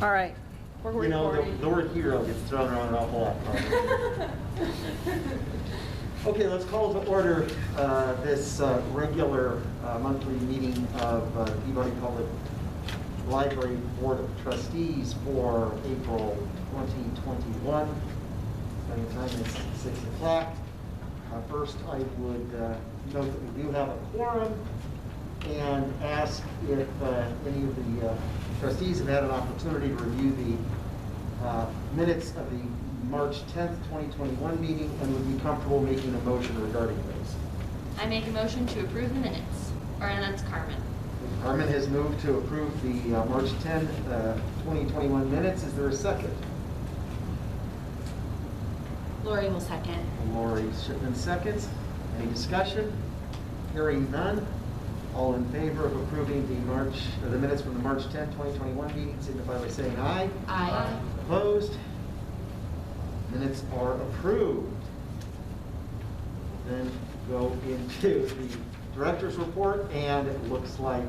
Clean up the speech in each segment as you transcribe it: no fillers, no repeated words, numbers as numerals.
All right, we're You know, recording. the word hero gets thrown around an awful lot. Okay, let's call to order this regular monthly meeting of Peabody Public Library Board of Trustees for April 2021. Starting time is 6 o'clock. First, I would note that we do have a quorum and ask if any of the trustees have had an opportunity to review the minutes of the March 10th, 2021 meeting and would be comfortable making a motion regarding those. I make a motion to approve the minutes. Or that's Carmen. Carmen has moved to approve the March 10th, 2021 minutes. Is there a second? Lori will second. Lori Shipman seconds. Any discussion? Hearing none. All in favor of approving the minutes from the March 10th, 2021 meeting signify by saying aye. Aye. Opposed? Minutes are approved. Then go into the director's report, and it looks like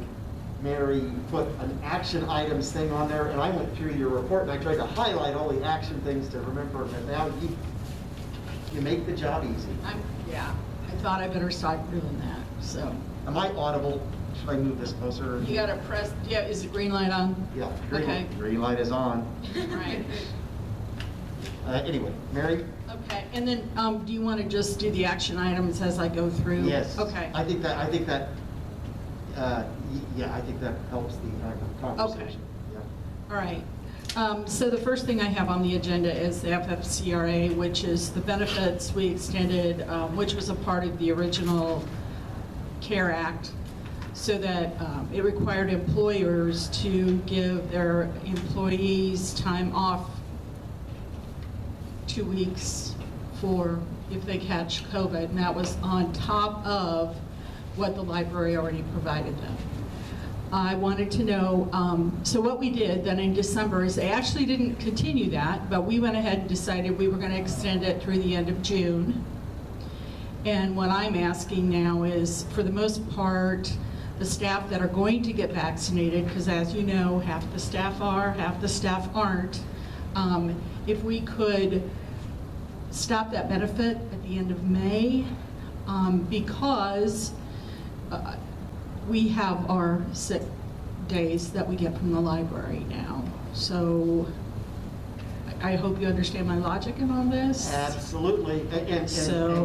Mary put an action items thing on there, and I went through your report and I tried to highlight all the action things to remember, but now you make the job easy. Yeah, I thought I better start doing that, so. Am I audible? Should I move this closer? You gotta press, yeah, is the green light on? Yeah, Okay. green light is on. Right. Anyway, Mary? Okay, and then, do you want to just do the action items as I go through? Yes. Okay. I think that helps the conversation. Yeah. All right. So the first thing I have on the agenda is the FFCRA, which is the benefits we extended, which was a part of the original CARE Act, so that it required employers to give their employees time off 2 weeks for if they catch COVID, and that was on top of what the library already provided them. I wanted to know, so what we did then in December is they actually didn't continue that, but we went ahead and decided we were going to extend it through the end of June. And what I'm asking now is, for the most part, the staff that are going to get vaccinated, because as you know, half the staff are, half the staff aren't, if we could stop that benefit at the end of May, because we have our sick days that we get from the library now. So I hope you understand my logic in all this. Absolutely, and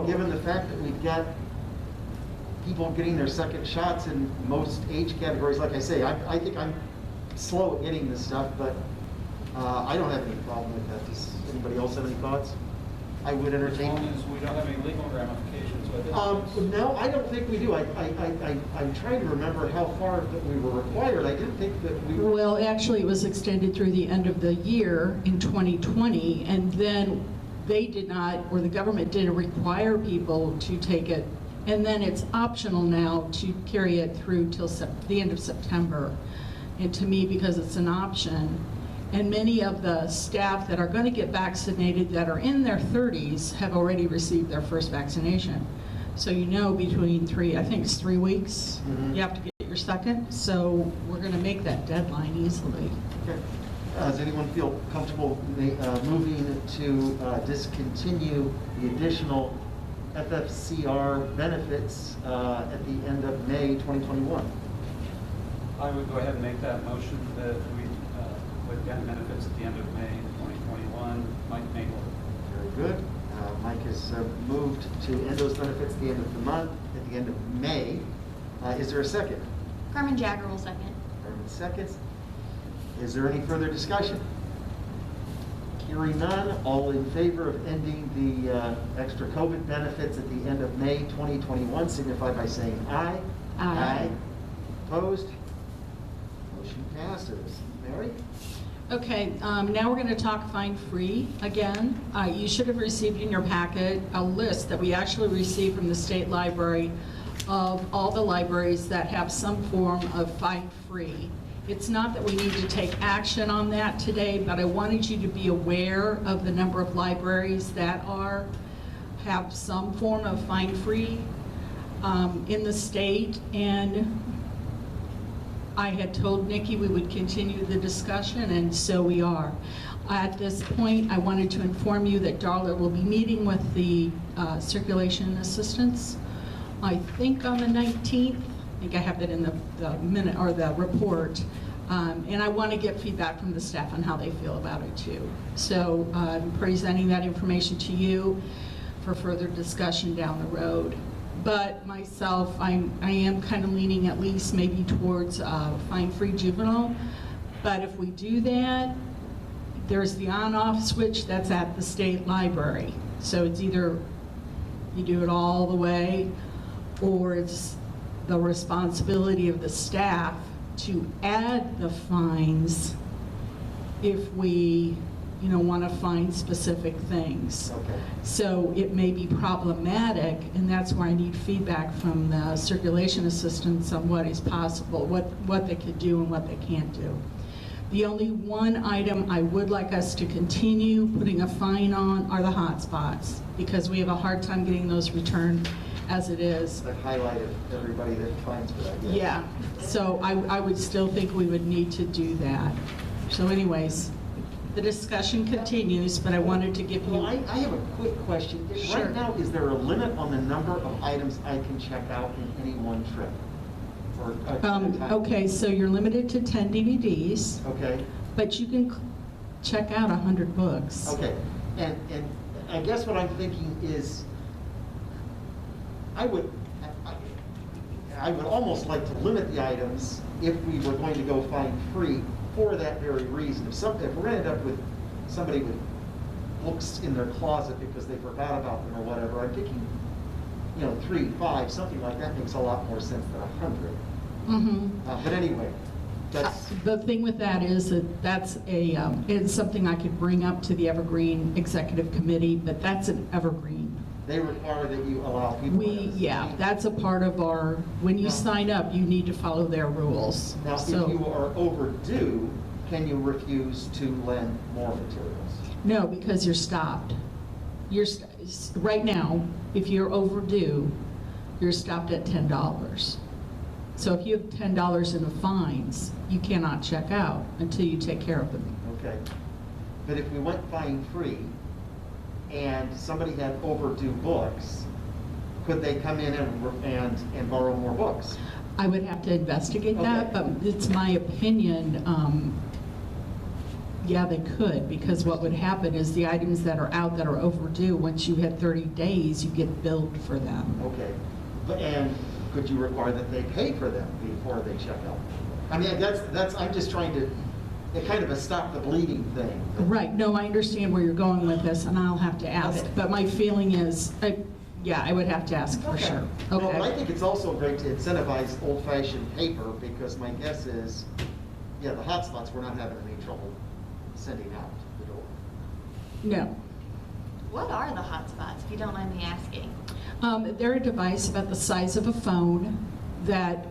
given the fact that we've got people getting their second shots in most age categories, like I say, I think I'm slow at getting this stuff, but I don't have any problem with that. Does anybody else have any thoughts? I would entertain. As long as we don't have any legal ramifications with it. No, I don't think we do. I'm trying to remember how far that we were required. I didn't think that we were. Well, actually, it was extended through the end of the year in 2020, and then they did not, or the government didn't require people to take it, and then it's optional now to carry it through till the end of September. And to me, because it's an option, and many of the staff that are going to get vaccinated that are in their 30s have already received their first vaccination. So you know, between I think it's 3 weeks, you have to get your second. So we're going to make that deadline easily. Okay. Does anyone feel comfortable moving to discontinue the additional FFCR benefits at the end of May 2021? I would go ahead and make that motion that we would end benefits at the end of May 2021. Mike Mabel. Very good. Mike has moved to end those benefits at the end of the month, at the end of May. Is there a second? Carmen Jagger will second. Carmen seconds. Is there any further discussion? Hearing none, all in favor of ending the extra COVID benefits at the end of May 2021 signify by saying aye. Aye. Opposed? Motion passes. Mary? Okay, now we're going to talk fine free again. You should have received in your packet a list that we actually received from the state library of all the libraries that have some form of fine free. It's not that we need to take action on that today, but I wanted you to be aware of the number of libraries that have some form of fine free in the state. And I had told Nikki we would continue the discussion, and so we are. At this point, I wanted to inform you that Darla will be meeting with the circulation assistants, I think on the 19th. I think I have that in the minute or the report. And I want to get feedback from the staff on how they feel about it too. So I'm presenting that information to you for further discussion down the road. But myself, I am kind of leaning at least maybe towards fine-free juvenile. But if we do that, there's the on-off switch that's at the state library. So it's either you do it all the way, or it's the responsibility of the staff to add the fines if we, want to find specific things. Okay. So it may be problematic, and that's where I need feedback from the circulation assistants on what is possible, what they could do and what they can't do. The only one item I would like us to continue putting a fine on are the hotspots, because we have a hard time getting those returned as it is. That highlighted everybody that fines for that. Yeah, so I would still think we would need to do that. So anyways, the discussion continues, but I wanted to give Well, you, I have a quick question. Sure. Right now, is there a limit on the number of items I can check out in any one trip? Or at a time? okay, so you're limited to 10 DVDs, Okay, but you can check out 100 books. okay. And I guess what I'm thinking is, I would almost like to limit the items if we were going to go fine free for that very reason. If we're going to end up with somebody with books in their closet because they forgot about them or whatever, I'm thinking, 3, 5, something like that makes a lot more sense than 100. Mm-hmm. But anyway, that's, The thing with that is that that's it's something I could bring up to the Evergreen Executive Committee, but that's an evergreen. they require that you allow people. That's a part of our, when you Now- sign up, you need to follow their rules. Now, if So- you are overdue, can you refuse to lend more materials? No, because you're stopped. Right now, if you're overdue, you're stopped at $10. So if you have $10 in the fines, you cannot check out until you take care of them. Okay. But if we went fine free and somebody had overdue books, could they come in and borrow more books? I would have to investigate that, Okay. but it's my opinion, yeah, they could, because what would happen is the items that are out that are overdue, once you hit 30 days, you get billed for them. Okay. And could you require that they pay for them before they check out? I mean, I'm just trying to, kind of a stop the bleeding thing. Right, no, I understand where you're going with this, and I'll have to ask, Okay. but my feeling is, yeah, I would have to ask for sure. Well, but I Okay. think it's also great to incentivize old-fashioned paper, because my guess is, the hotspots, we're not having any trouble sending out the door. No. What are the hotspots, if you don't mind me asking? They're a device about the size of a phone that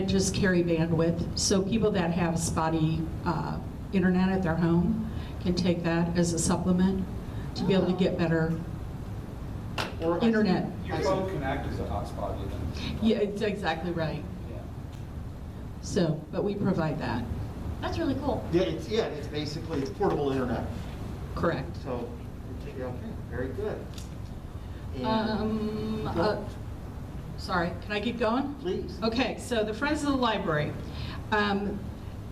just carry bandwidth. So people that have spotty internet at their home can take that as a supplement to be able to get better Or internet. Your phone can act as a hotspot even. Yeah, it's exactly right. Yeah. So, but we provide that, That's really cool. It's basically, it's portable internet. correct. So, okay, very good. And- Sorry, can I keep going? Please. Okay, so the Friends of the Library.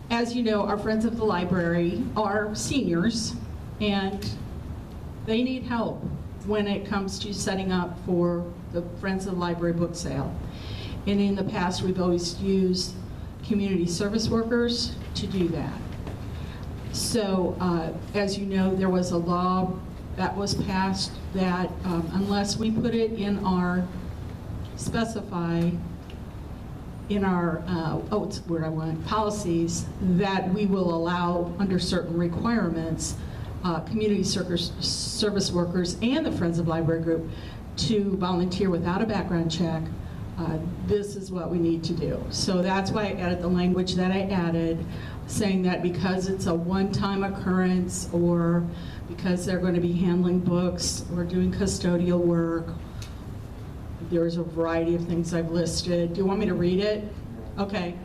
As you know, our Friends of the Library are seniors, and they need help when it comes to setting up for the Friends of the Library book sale. And in the past, we've always used community service workers to do that. So, as you know, there was a law that was passed that unless we put it in our, specify in our, it's where I went, policies, that we will allow, under certain requirements, community service workers and the Friends of Library Group to volunteer without a background check. This is what we need to do. So that's why I added the language that I added, saying that because it's a one-time occurrence, or because they're going to be handling books or doing custodial work, there's a variety of things I've listed. Do you want me to read it? Okay.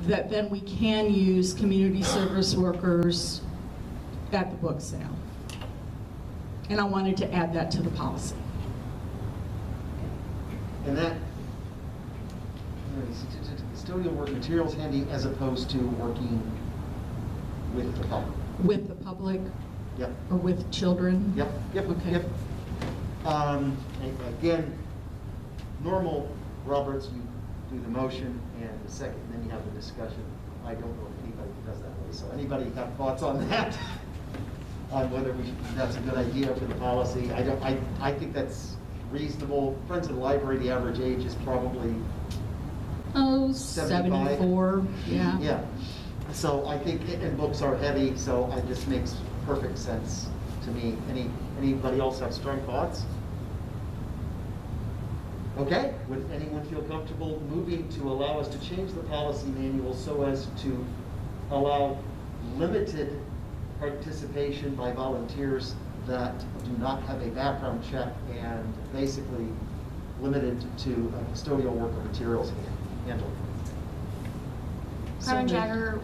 that then we can use community service workers at the book sale. And I wanted to add that to the policy. And that, custodial work materials handy as opposed to working with the public. With the public Yep, or with children? yep, yep, Okay. yep. And again, normal, Roberts, you do the motion and the second, and then you have the discussion. I don't know if anybody does that way, so anybody have thoughts on that? On whether that's a good idea for the policy? I think that's reasonable. Friends of the library, the average age is probably Oh, 75? 74, yeah. Yeah, so I think, and books are heavy, so it just makes perfect sense to me. Anybody else have strong thoughts? Okay, would anyone feel comfortable moving to allow us to change the policy manual so as to allow limited participation by volunteers that do not have a background check and basically limited to custodial work or materials handling? Carmen So Jagger,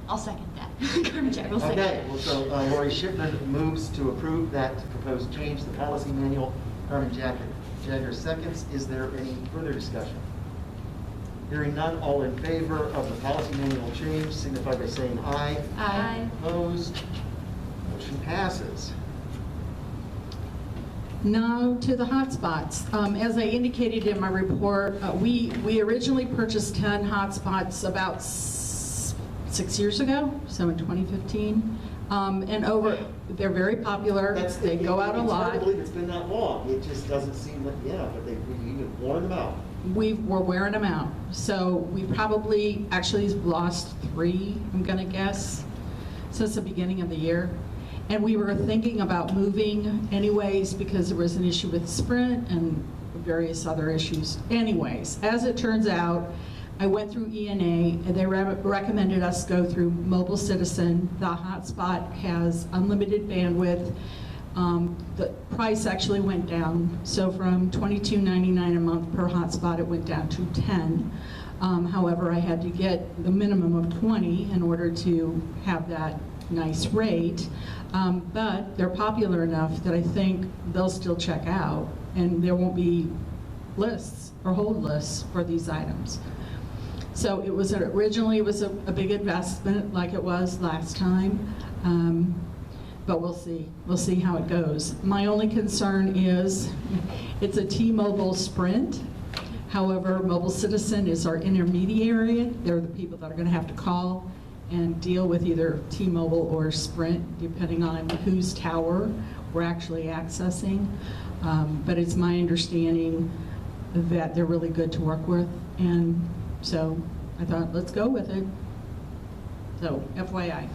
I'll second that. Carmen Jagger will second Okay, that. well, so Lori Shipman moves to approve that proposed change, the policy manual. Carmen Jagger seconds. Is there any further discussion? Hearing none, all in favor of the policy manual change signify by saying aye. Aye. Opposed? Motion passes. Now to the hotspots. As I indicated in my report, we originally purchased 10 hotspots about 6 years ago, so in 2015. And they're very popular. They go out a It's hard lot. to believe it's been that we'll It just doesn't seem like, yeah, but we've even worn them out. We're wearing them out. So we probably actually lost 3, I'm gonna guess, since the beginning of the year. And we were thinking about moving anyways because there was an issue with Sprint and various other issues. Anyways, as it turns out, I went through ENA and they recommended us go through Mobile Citizen. The hotspot has unlimited bandwidth. The price actually went down. So from $22.99 a month per hotspot, it went down to $10. However, I had to get the minimum of 20 in order to have that nice rate. But they're popular enough that I think they'll still check out and there won't be lists or hold lists for these items. So originally it was a big investment like it was last time. But we'll see. We'll see how it goes. My only concern is it's a T-Mobile Sprint. However, Mobile Citizen is our intermediary. They're the people that are going to have to call and deal with either T-Mobile or Sprint, depending on whose tower we're actually accessing. But it's my understanding that they're really good to work with. And so I thought, let's go with it. So, FYI.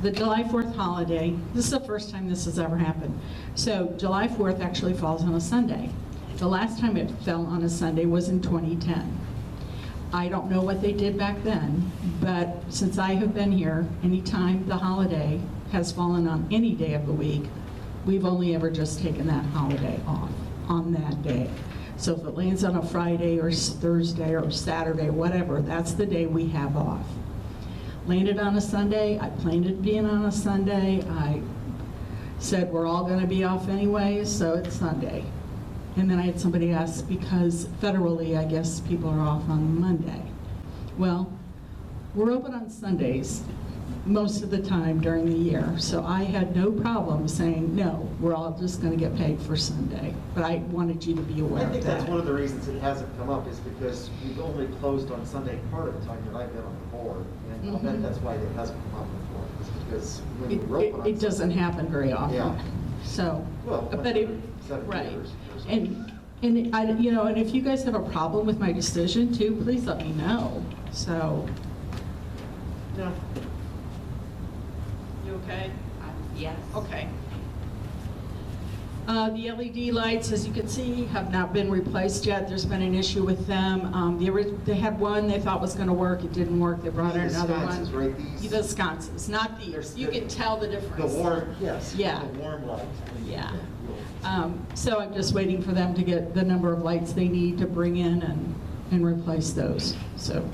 The July 4th holiday, this is the first time this has ever happened. So July 4th actually falls on a Sunday. The last time it fell on a Sunday was in 2010. I don't know what they did back then, but since I have been here, anytime the holiday has fallen on any day of the week, we've only ever just taken that holiday off on that day. So if it lands on a Friday or Thursday or Saturday, whatever, that's the day we have off. Landed on a Sunday, I planned it being on a Sunday, I said we're all going to be off anyway, so it's Sunday. And then I had somebody ask, because federally, I guess people are off on Monday. Well, we're open on Sundays most of the time during the year, so I had no problem saying, no, we're all just going to get paid for Sunday. But I wanted you to be aware I of think that. that's one of the reasons it hasn't come up is because we've only closed on Sunday part of the time that I've been on the board. And I'll bet that's why it hasn't come up before, is because when we were open on It doesn't Sunday- happen very often. Yeah. So, Well, but it, 7 right. years or something. And I, and if you guys have a problem with my decision too, please let me know. So, No. you okay? Yes. Okay. The LED lights, as you can see, have not been replaced yet. There's been an issue with them. They had one they thought was going to work. It didn't work. They brought in The another sconces, one. right? These. The sconces, not these. There's You the- can tell the difference. The warm, yes. Yeah. The warm light. Yeah. So I'm just waiting for them to get the number of lights they need to bring in and replace those, so.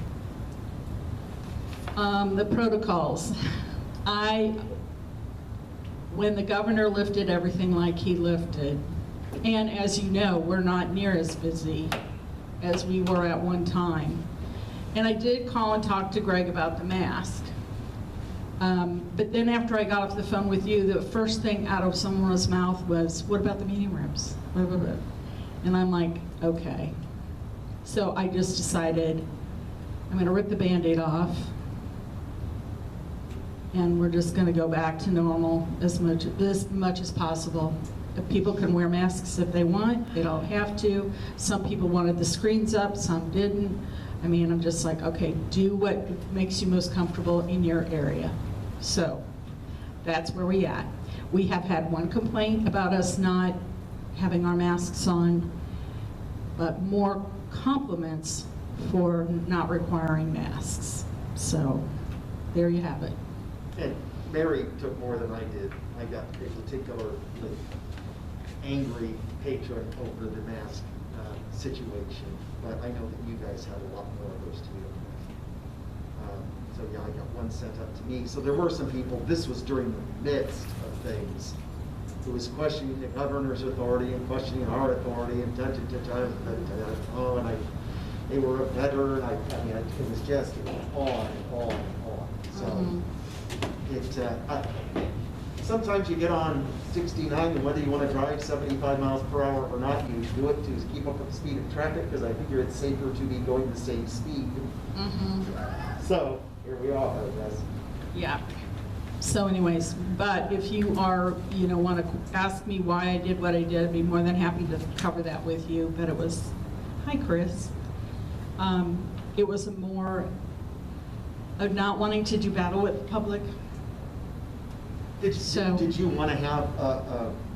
The protocols. When the governor lifted everything like he lifted, and as you know, we're not near as busy as we were at one time. And I did call and talk to Greg about the mask. But then after I got off the phone with you, the first thing out of someone's mouth was, what about the meeting rooms? Blah, blah, blah. And I'm like, okay. So I just decided I'm gonna rip the Band-Aid off, and we're just gonna go back to normal as much as possible. If people can wear masks if they want, they don't have to. Some people wanted the screens up, some didn't. I mean, I'm just like, okay, do what makes you most comfortable in your area. So that's where we at. We have had one complaint about us not having our masks on, but more compliments for not requiring masks. So there you have it. And Mary took more than I did. I got a particularly angry patron over the mask situation, but I know that you guys had a lot more of those to deal with. So yeah, I got one sent up to me. So there were some people, this was during the midst of things, who was questioning the governor's authority and questioning our authority and oh, and they were a veteran. I mean, it was just on and on and on. So sometimes you get on 69, and whether you want to drive 75 miles per hour or not, you do it to keep up with the speed of traffic, because I figure it's safer to be going the same speed. So here we are, I guess. Yeah. So anyways, but if you are, want to ask me why I did what I did, I'd be more than happy to cover that with you. But it was, hi Chris. It was more of not wanting to do battle with the public. Did you want to have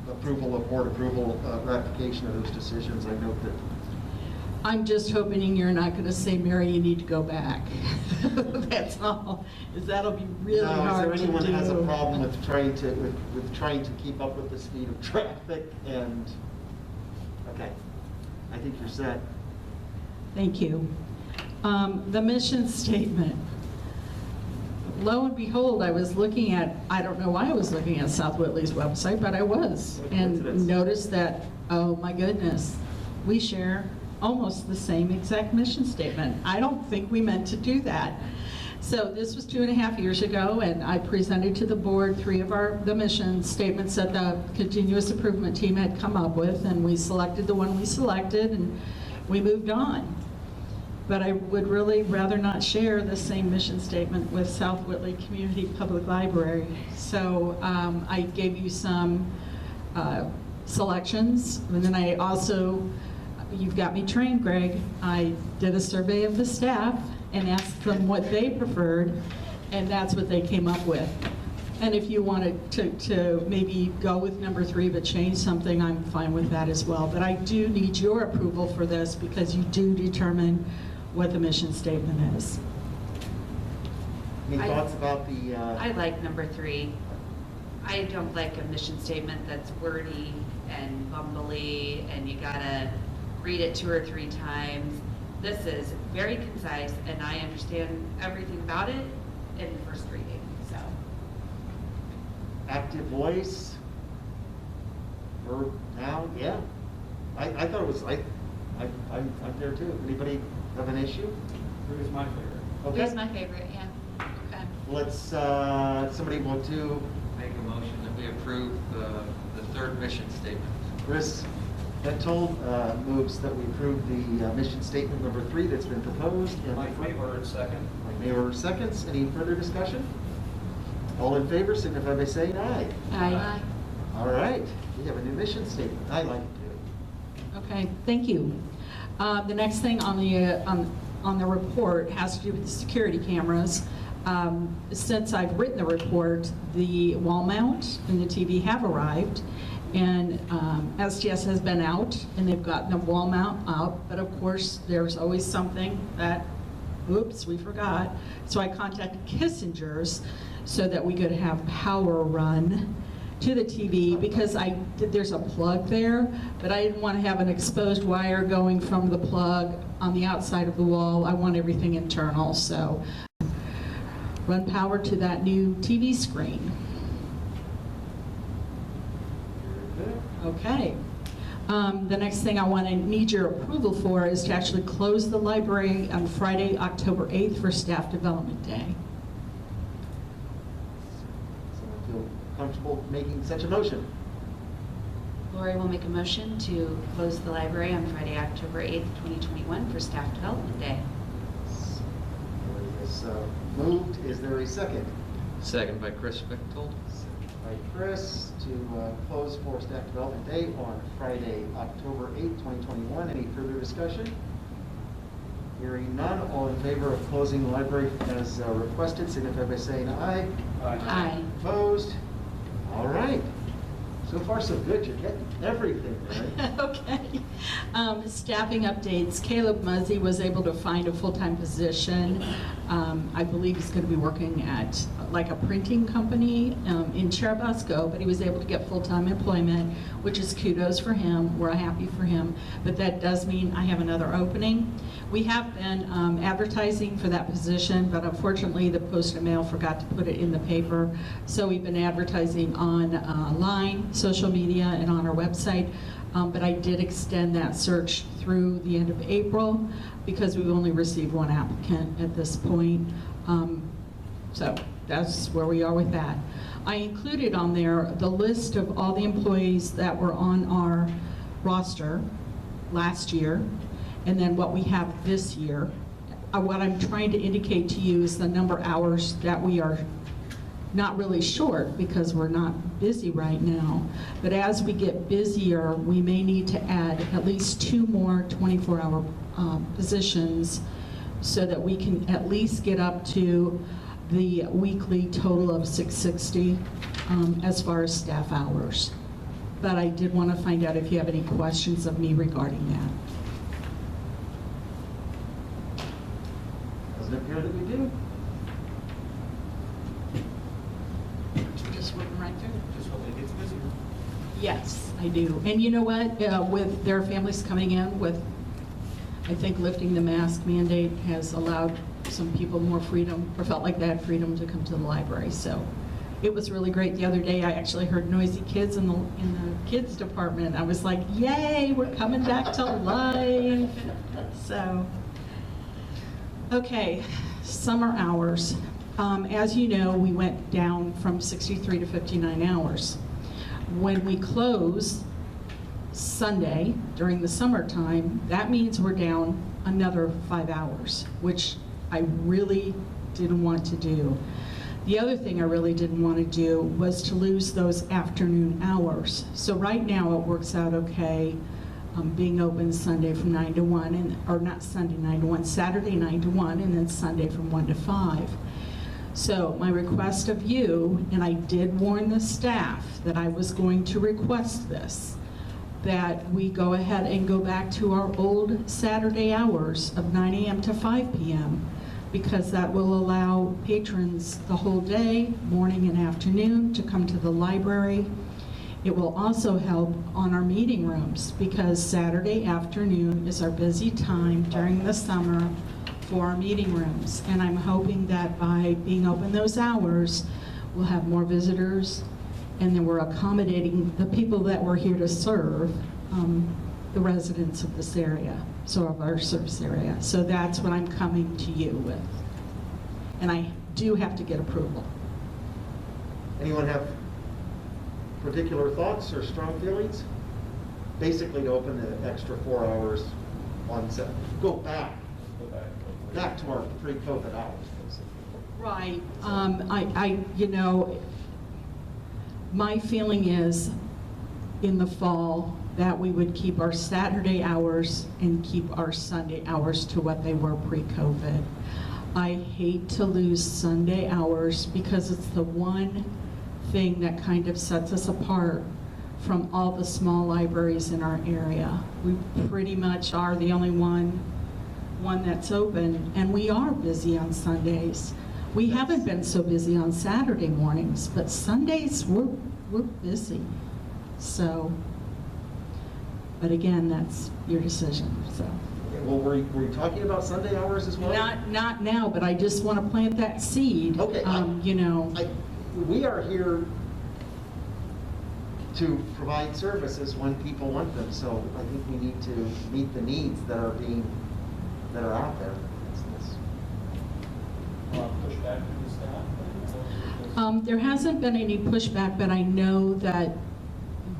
approval of board approval, ratification of those decisions? I note that. I'm just hoping you're not going to say, Mary, you need to go back. That's all. Because that'll be really hard to do. Is there anyone that has a problem with trying to keep up with the speed of traffic? And okay, I think you're set. Thank you. The mission statement. Lo and behold, I was looking at, I don't know why I was looking at South Whitley's website, but I was. And noticed that, oh my goodness, we share almost the same exact mission statement. I don't think we meant to do that. So this was 2.5 years ago, and I presented to the board 3 of the mission statements that the continuous improvement team had come up with, and we selected the one we selected, and we moved on. But I would really rather not share the same mission statement with South Whitley Community Public Library. So I gave you some selections, and then I also, you've got me trained, Greg. I did a survey of the staff and asked them what they preferred, and that's what they came up with. And if you wanted to maybe go with number 3 but change something, I'm fine with that as well. But I do need your approval for this because you do determine what the mission statement is. Any thoughts about the? I like number 3. I don't like a mission statement that's wordy and bumbly and you gotta read it 2 or 3 times. This is very concise and I understand everything about it in the first reading, so. Active voice, verb now, yeah. I thought it was, I'm there too. Anybody have an issue? Who's my favorite? Okay. Who's my favorite, yeah. Okay. Let's, somebody want to? Make a motion that we approve the 3rd mission statement. Chris Bentol moves that we approve the mission statement number 3 that's been proposed. And Mike Mayberg, second. Mike Mayberg seconds. Any further discussion? All in favor signify by saying aye. Aye. All right, we have a new mission statement. I like it. Okay, thank you. The next thing on the report has to do with the security cameras. Since I've written the report, the wall mount and the TV have arrived, and STS has been out, and they've gotten the wall mount out, but of course, there's always something that, oops, we forgot. So I contacted Kissinger's so that we could have power run to the TV because there's a plug there, but I didn't want to have an exposed wire going from the plug on the outside of the wall. I want everything internal, so run power to that new TV screen. Very good. Okay. The next thing I need your approval for is to actually close the library on Friday, October 8th for Staff Development Day. Someone feel comfortable making such a motion? Lori will make a motion to close the library on Friday, October 8th, 2021 for Staff Development Day. Lori has moved. Is there a second? Second by Chris Bechtold. Second by Chris to close for Staff Development Day on Friday, October 8th, 2021. Any further discussion? Hearing none, all in favor of closing the library as requested, signify by saying aye. Aye. Opposed? All right. So far, so good. You're getting everything, right? Okay. Staffing updates. Caleb Muzzy was able to find a full-time position. I believe he's going to be working at like a printing company in Cherubusco, but he was able to get full-time employment, which is kudos for him. We're happy for him. But that does mean I have another opening. We have been advertising for that position, but unfortunately the Post and Mail forgot to put it in the paper. So we've been advertising online, social media, and on our website. But I did extend that search through the end of April because we've only received one applicant at this point. So that's where we are with that. I included on there the list of all the employees that were on our roster last year, and then what we have this year. What I'm trying to indicate to you is the number of hours that we are not really short because we're not busy right now. But as we get busier, we may need to add at least 2 more 24-hour positions so that we can at least get up to the weekly total of 660 as far as staff hours. But I did want to find out if you have any questions of me regarding that. Doesn't appear that we do. Just working right through. Just hope it gets busier. Yes, I do. And you know what? With their families coming in with, I think lifting the mask mandate has allowed some people more freedom, or felt like they had freedom to come to the library. So it was really great. The other day I actually heard noisy kids in the kids department. I was like, yay, we're coming back to life. So, okay, summer hours. As you know, we went down from 63 to 59 hours. When we close Sunday during the summertime, that means we're down another 5 hours, which I really didn't want to do. The other thing I really didn't want to do was to lose those afternoon hours. So right now it works out okay, being open Sunday from 9 to 1, or not Sunday 9 to 1, Saturday 9 to 1, and then Sunday from 1 to 5. So my request of you, and I did warn the staff that I was going to request this, that we go ahead and go back to our old Saturday hours of 9 a.m. to 5 p.m. because that will allow patrons the whole day, morning and afternoon, to come to the library. It will also help on our meeting rooms because Saturday afternoon is our busy time during the summer for our meeting rooms. And I'm hoping that by being open those hours, we'll have more visitors, and then we're accommodating the people that we're here to serve, the residents of this area, so of our service area. So that's what I'm coming to you with. And I do have to get approval. Anyone have particular thoughts or strong feelings? Basically, to open the extra 4 hours on Saturday. Go back to our pre-COVID hours, basically. Right. You know, my feeling is in the fall that we would keep our Saturday hours and keep our Sunday hours to what they were pre-COVID. I hate to lose Sunday hours because it's the one thing that kind of sets us apart from all the small libraries in our area. We pretty much are the only one that's open, and we are busy on Sundays. We haven't been so busy on Saturday mornings, but Sundays we're busy. So, but again, that's your decision, so. Okay, well, were you talking about Sunday hours as well? Not now, but I just want to plant that seed. Okay, You know. We are here to provide services when people want them, so I think we need to meet the needs that are out there. Push back to the staff? There hasn't been any pushback, but I know that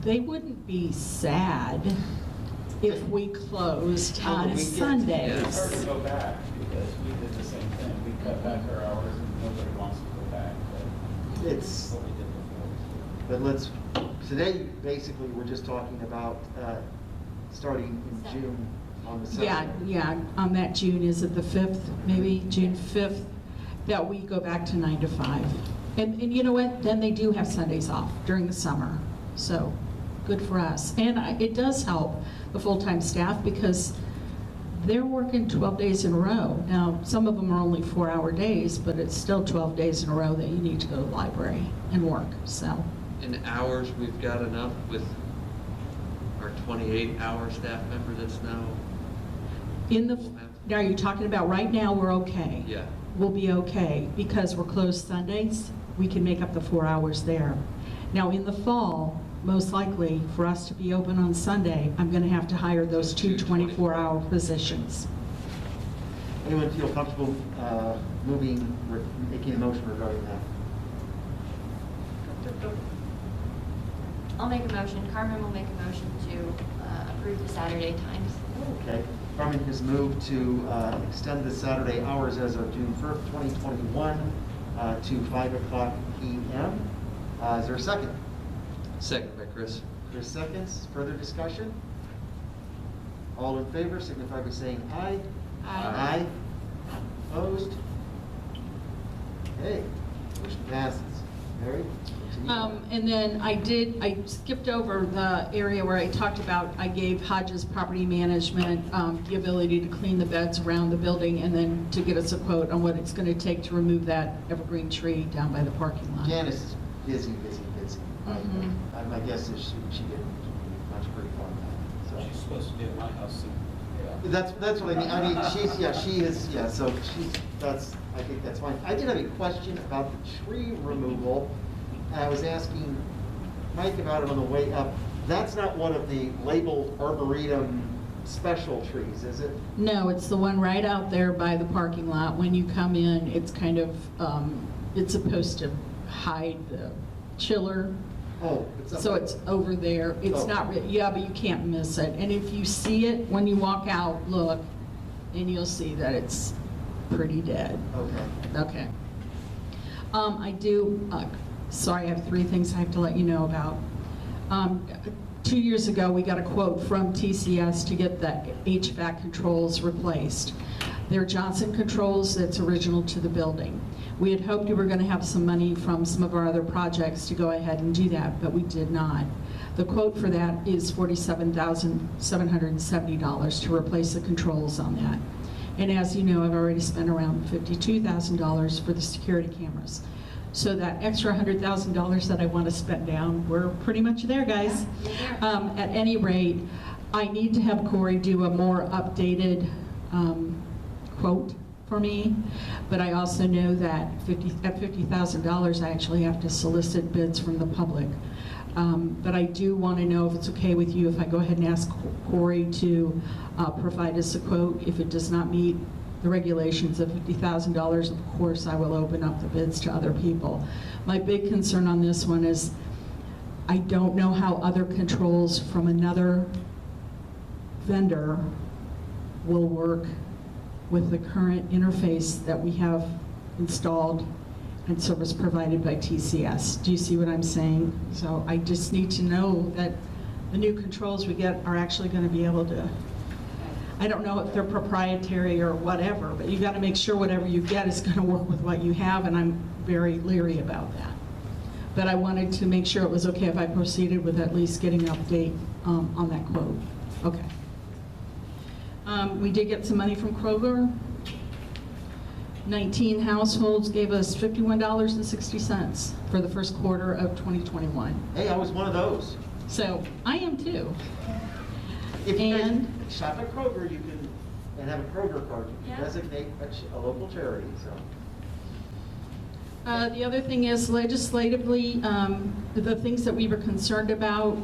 they wouldn't be sad if we closed On the on weekends. Sundays. It's hard to go back because we did the same thing. We cut back our hours and nobody wants to go back. But It's, what we did before. but today, basically, we're just talking about starting in June on the 7th. Yeah, on that June, is it the 5th, maybe, June 5th, that we go back to 9 to 5. And you know what, then they do have Sundays off during the summer, so good for us. And it does help the full-time staff because they're working 12 days in a row. Now, some of them are only 4-hour days, but it's still 12 days in a row that you need to go to the library and work, so. In hours, we've got enough with our 28-hour staff member that's now, Now, are you talking about right now, we're okay? yeah. We'll be okay because we're closed Sundays. We can make up the 4 hours there. Now, in the fall, most likely, for us to be open on Sunday, I'm going to have to hire those two 24-hour positions. Anyone feel comfortable making a motion regarding that? I'll make a motion. Carmen will make a motion to approve the Saturday times. Okay. Carmen has moved to extend the Saturday hours as of June 1st, 2021 to 5 o'clock p.m. Is there a second? Second by Chris. Chris seconds. Further discussion? All in favor signify by saying aye. Aye. Opposed? Okay. Motion passes. Mary? continue. And then I skipped over the area where I talked about, I gave Hodges Property Management the ability to clean the beds around the building and then to get us a quote on what it's going to take to remove that evergreen tree down by the parking lot. Janice is busy. Mhm. My guess is she didn't do much grief on that. She's supposed to be at my house soon. That's what I mean. I mean, she is, so I think that's fine. I did have a question about the tree removal. I was asking Mike about it on the way up. That's not one of the labeled Arboretum special trees, is it? No, it's the one right out there by the parking lot. When you come in, it's kind of, it's supposed to hide the chiller. Oh, it's up So there. it's over there. It's Oh. not, yeah, but you can't miss it. And if you see it, when you walk out, look, and you'll see that it's pretty dead. Okay. Okay. I do, sorry, I have 3 things I have to let you know about. 2 years ago, we got a quote from TCS to get the HVAC controls replaced. They're Johnson controls that's original to the building. We had hoped we were going to have some money from some of our other projects to go ahead and do that, but we did not. The quote for that is $47,770 to replace the controls on that. And as you know, I've already spent around $52,000 for the security cameras. So that extra $100,000 that I want to spend down, we're pretty much there, guys. At any rate, I need to have Corey do a more updated quote for me, but I also know that at $50,000, I actually have to solicit bids from the public. But I do want to know if it's okay with you if I go ahead and ask Corey to provide us a quote. If it does not meet the regulations of $50,000, of course, I will open up the bids to other people. My big concern on this one is I don't know how other controls from another vendor will work with the current interface that we have installed and service provided by TCS. Do you see what I'm saying? So I just need to know that the new controls we get are actually going to be able to, I don't know if they're proprietary or whatever, but you got to make sure whatever you get is going to work with what you have, and I'm very leery about that. But I wanted to make sure it was okay if I proceeded with at least getting an update on that quote. Okay. We did get some money from Kroger. 19 households gave us $51.60 for the first quarter of 2021. Hey, I was one of those. So I am too. If you guys And- shop at Kroger, you can, and have a Kroger card, you Yeah. can designate a local charity, so. The other thing is legislatively, the things that we were concerned about,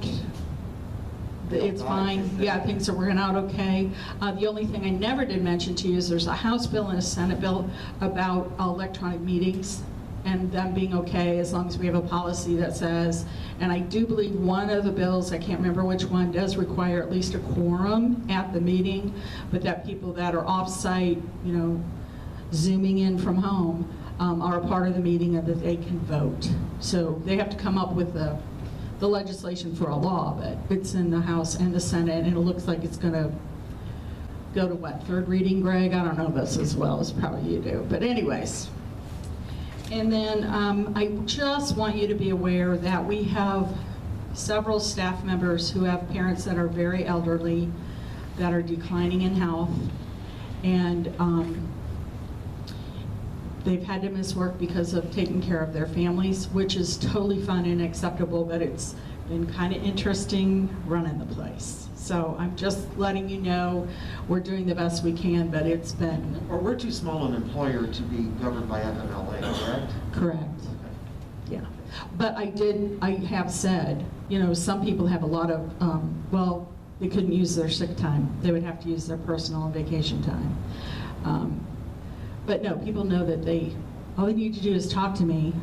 it's fine. Yeah, things are working out okay. The only thing I never did mention to you is there's a House bill and a Senate bill about electronic meetings and them being okay as long as we have a policy that says, and I do believe one of the bills, I can't remember which one, does require at least a quorum at the meeting, but that people that are off-site, Zooming in from home, are a part of the meeting and that they can vote. So they have to come up with the legislation for a law, but it's in the House and the Senate, and it looks like it's going to go to what, third reading, Greg? I don't know this as well as probably you do, but anyways. And then I just want you to be aware that we have several staff members who have parents that are very elderly, that are declining in health, and they've had to miss work because of taking care of their families, which is totally fun and acceptable, but it's been kind of interesting running the place. So I'm just letting you know, we're doing the best we can, but it's been Or we're too small an employer to be governed by FMLA, correct? correct. Yeah. But I have said, some people have a lot of, they couldn't use their sick time. They would have to use their personal and vacation time. But no, people know that all they need to do is talk to me,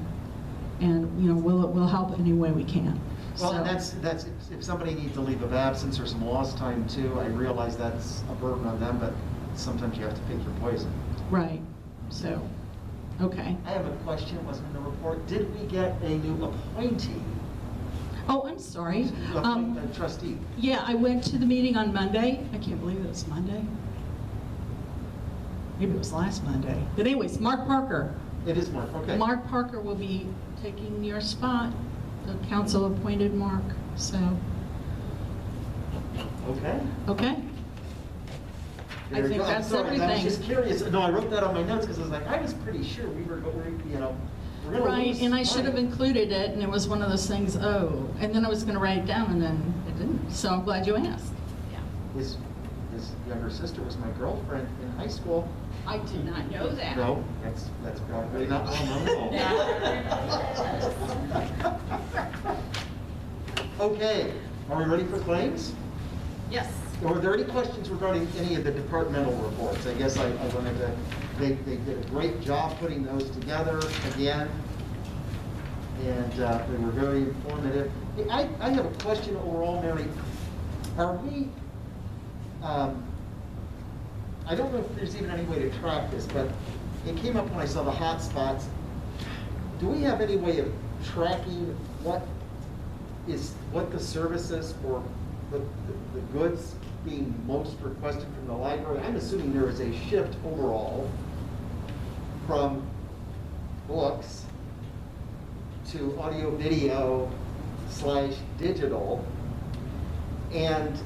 and we'll help any way we can. Well, So- and that's if somebody needs a leave of absence or some lost time too, I realize that's a burden on them, but sometimes you have to pick your poison. Right. So, okay. I have a question, it wasn't in the report. Did we get a new appointee? Oh, I'm sorry. A trustee? Yeah, I went to the meeting on Monday. I can't believe it was Monday. Maybe it was last Monday. But anyways, Mark Parker. It is Mark, okay. Mark Parker will be taking your spot. The council appointed Mark, so, Okay. okay? I There you think go. I'm that's sorry, I was everything. just curious. No, I wrote that on my notes because I was like, I was pretty sure we were going to Right, lose and I should have money. included it, and it was one of those things, and then I was gonna write it down, and then it didn't, so I'm glad you asked. Yeah. His younger sister was my girlfriend in high school. I did not know that. No, that's probably not well known. Okay, are we ready for claims? Yes. Or are there any questions regarding any of the departmental reports? I guess I wanted to, they did a great job putting those together again. And they were very informative. Hey, I have a question overall, Mary. Are we, I don't know if there's even any way to track this, but it came up when I saw the hot spots. Do we have any way of tracking what the services or the goods being most requested from the library? I'm assuming there is a shift overall from books to audio, video / digital. And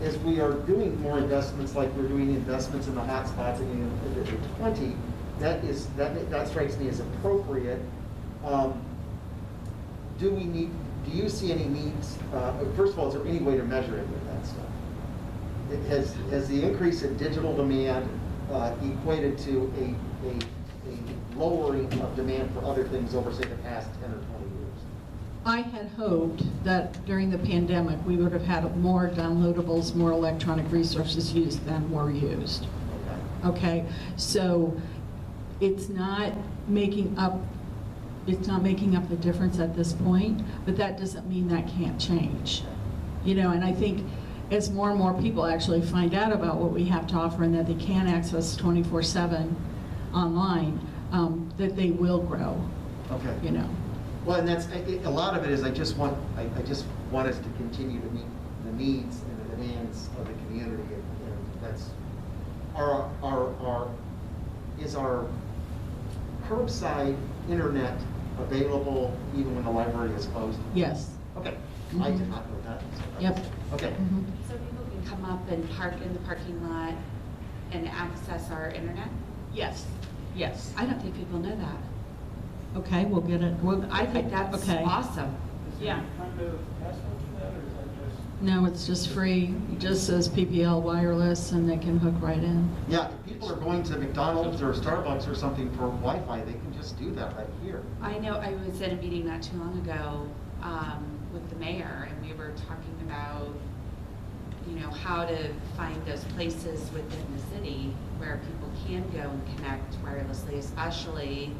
as we are doing more investments, like we're doing investments in the hotspots in the 20, that strikes me as appropriate. Do you see any needs? First of all, is there any way to measure it with that stuff? Has the increase in digital demand equated to a lowering of demand for other things over, say, the past 10 or 20 years? I had hoped that during the pandemic, we would have had more downloadables, more electronic resources used than were used. Okay, so it's not making up the difference at this point, but that doesn't mean that can't change. And I think as more and more people actually find out about what we have to offer and that they can access 24/7 online, that they will grow. Okay. Well, and that's a lot of it is I just want us to continue to meet the needs and the demands of the community, and that's is our curbside internet available even when the library is closed? Yes. Okay, I did not know that. Yep. Okay. Mhm. So people can come up and park in the parking lot and access our internet? Yes, yes. I don't think people know that. Okay, we'll get it. I think that's okay. awesome. Yeah. Kind of password for that, or is that just? No, it's just free. It just says PPL wireless and they can hook right in. Yeah, if people are going to McDonald's or Starbucks or something for Wi-Fi, they can just do that right here. I know I was at a meeting not too long ago with the mayor, and we were talking about, you know, how to find those places within the city where people can go and connect wirelessly, especially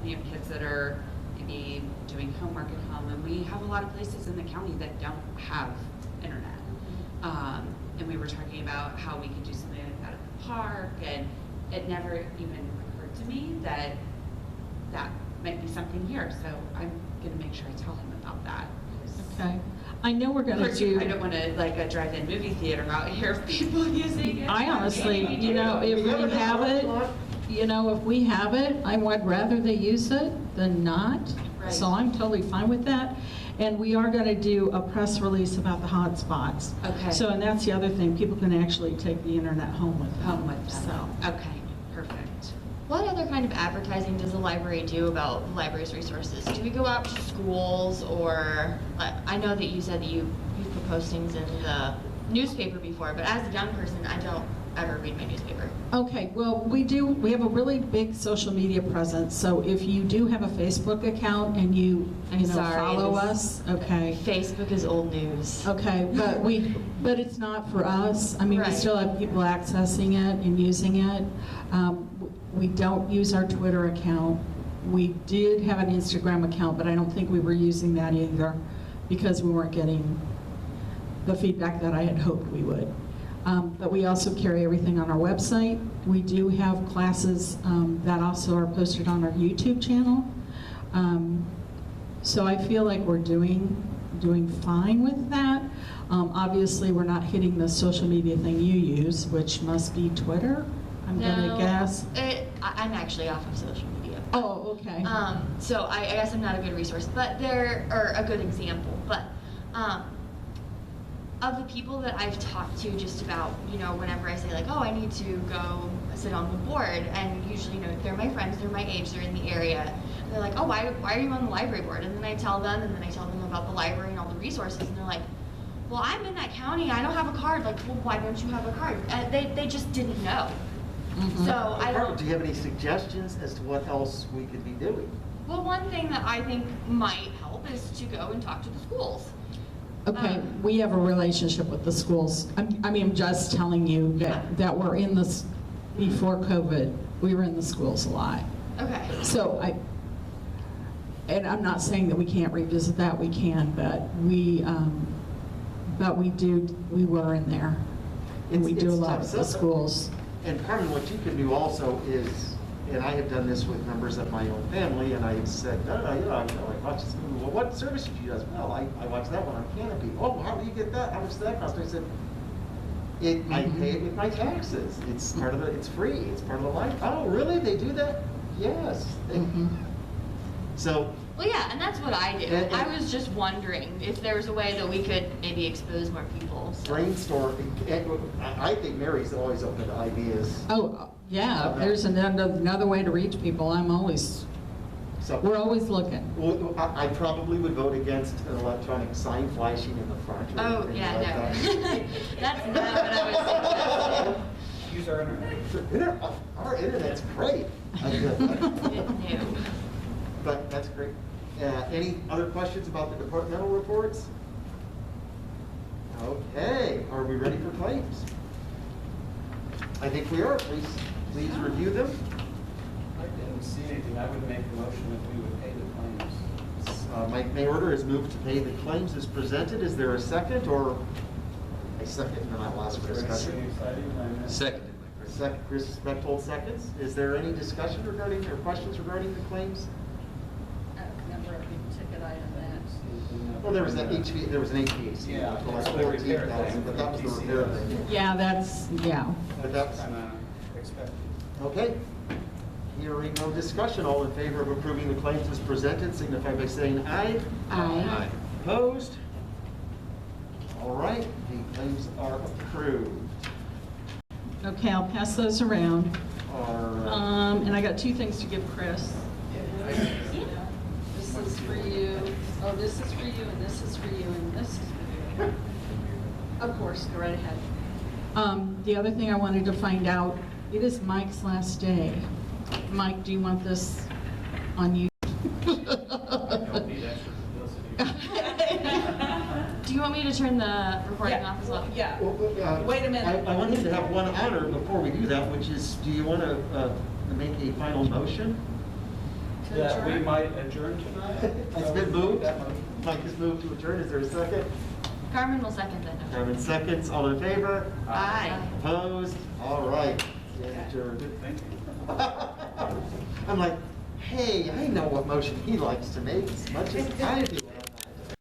when you have kids that are maybe doing homework at home. And we have a lot of places in the county that don't have internet. And we were talking about how we could do something like that at the park, and it never even occurred to me that that might be something here. So I'm gonna make sure I tell him about that. Okay. I know we're Of gonna course, do. I don't want to like a drive-in movie theater out here of people using it. I honestly, Maybe you know, if we have it, you know, if we have it, I would rather they use it than not. Right. So I'm totally fine with that. And we are going to do a press release about the hotspots. Okay. So, and that's the other thing, people can actually take the internet home with them. Home with them. So, Okay, perfect. What other kind of advertising does the library do about the library's resources? Do we go out to schools, or I know that you said that you put postings in the newspaper before, but as a young person, I don't ever read my newspaper. okay, well, we have a really big social media presence. So if you do have a Facebook account and you know, Sorry, follow this- us, okay. Facebook is old news. Okay, but it's not for us. I mean, we Right. still have people accessing it and using it. We don't use our Twitter account. We did have an Instagram account, but I don't think we were using that either because we weren't getting the feedback that I had hoped we would. But we also carry everything on our website. We do have classes that also are posted on our YouTube channel. So I feel like we're doing fine with that. Obviously, we're not hitting the social media thing you use, which must be Twitter, I'm gonna guess. I'm actually off of social media. Oh, okay. So I guess I'm not a good resource, but or a good example. But of the people that I've talked to, just about, you know, whenever I say like, oh, I need to go sit on the board, and usually, you know, they're my friends, they're my age, they're in the area. And they're like, oh, why are you on the library board? And then I tell them, and then I tell them about the library and all the resources, and they're like, well, I'm in that county, I don't have a card. Like, well, why don't you have a card? They just didn't know. Mhm. So I don't. Do you have any suggestions as to what else we could be doing? Well, one thing that I think might help is to go and talk to the schools. Okay, we have a relationship with the schools. I mean, I'm just telling you that we're in this, before COVID, we were in the schools a lot. Okay. So and I'm not saying that we can't revisit that, we can, but we were in there. And we do a It's lot tough. with the schools. And Carmen, what you can do also is, and I have done this with members of my own family, and I have said, I watch this movie. Well, what service did you use? Well, I watched that one on Canopy. Oh, how do you get that? How much does that cost? I said, I pay it with my taxes. It's part of the, it's free. It's part of the life. Oh, really? They do that? Yes. Mhm. So, Well, yeah, and that's what I do. And- I was just wondering if there was a way that we could maybe expose more people. So. brainstorm. I think Mary's always open to ideas. Oh, yeah, if there's another way to reach people, So we're always looking. Well, I probably would vote against an electronic sign flashing in the front. Or Oh, anything yeah, like no. that. That's not what I was suggesting. Use our internet. Our internet's great. No. But that's great. Any other questions about the departmental reports? Okay, are we ready for claims? I think we are. Please review them. I didn't see anything. I would make a motion that we would pay the claims. Mike Mayorder has moved to pay the claims as presented. Is there a second, or a second, and then I'll ask for discussion? Pretty exciting. I missed. Seconded by Chris. Second, Chris Bechtold seconds. Is there any discussion regarding, or questions regarding the claims? Number of big ticket item that. Well, there was an HVAC. Yeah, for like it's the repair 14,000, thing. but that was the repair thing. Yeah, yeah. But that's, Kind of expected. okay. Hearing no discussion, all in favor of approving the claims as presented, signify by saying aye. Aye. Opposed? All right, the claims are approved. Okay, I'll pass those around. are. And I got 2 things to give Chris. Yeah. This is for you, oh, this is for you, and this is for you, and this is for you. Of course, go right ahead. The other thing I wanted to find out, it is Mike's last day. Mike, do you want this on you? Don't need extra publicity. Do you want me to turn the recording off as well? Yeah. Well, Wait a minute. I want him to have one honor before we do that, which is, do you want to make a final motion? To That we adjourn? might adjourn tonight? It's been moved. Mike has moved to adjourn. Is there a second? Carmen will second that. Carmen seconds. All in favor? Aye. Opposed? All right. Stand adjourned. Thank you. I'm like, hey, I know what motion he likes to make as much as I do.